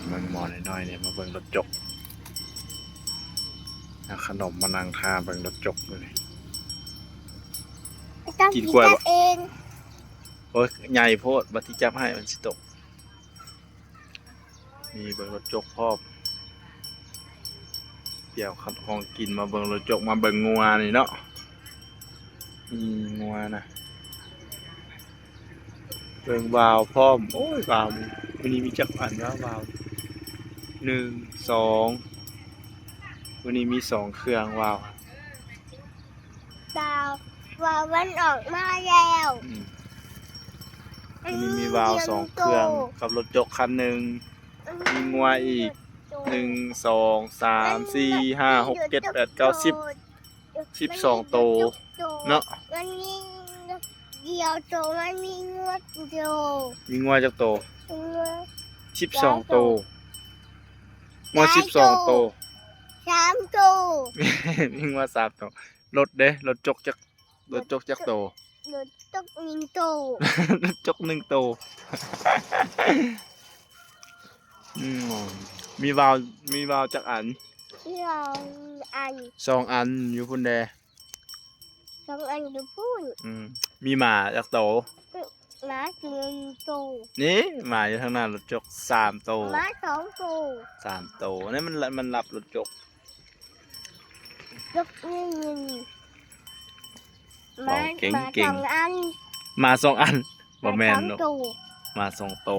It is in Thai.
เบิ่งหมอน้อยๆเนี่ยมาเบิ่งรถจกเอาขนมมานั่งทาเบิ่งรถจกเลยกินกล้วยบ่เองโอ้ยใหญ่โพดบัดที่จับให้มันสิตกมีเบิ่งรถจกพร้อมเดี๋ยวขัดห้องกินมาเบิ่งรถจกมาเบิ่งงัวนี่เนาะงัวนะเบิ่งวาวพร้อมโอ้ยวาววันนี้มีจักรอันวาว1 2วันนี้มี2เครื่องวาวว่ามันออกมาแล้ววันนี้มีวาว2เครื่องกับรถจกคันหนึ่งมีงัวอีก1 2 3 4 5 6 7 8 9 10 12 โตเนาะมันมีเดียวโตมันมีงวดเดียวมีงัวจักโต12 โตงัว12 โต3 โตมีงัว3 โตรถเด้รถจกจักโตรถจก1 โตรถจก1 โตมีวาวจักอัน2 อันอยู่พุ่นแด2 อันอยู่พุ่นมีหมาจักโตหมา1 โตนี่หมาอยู่ทางหน้ารถจก3 โตหมา2 โต3 โตนี่มันรับรถจกหมา2 อันมา2 อันบ่แม่นหรอกมา2 โต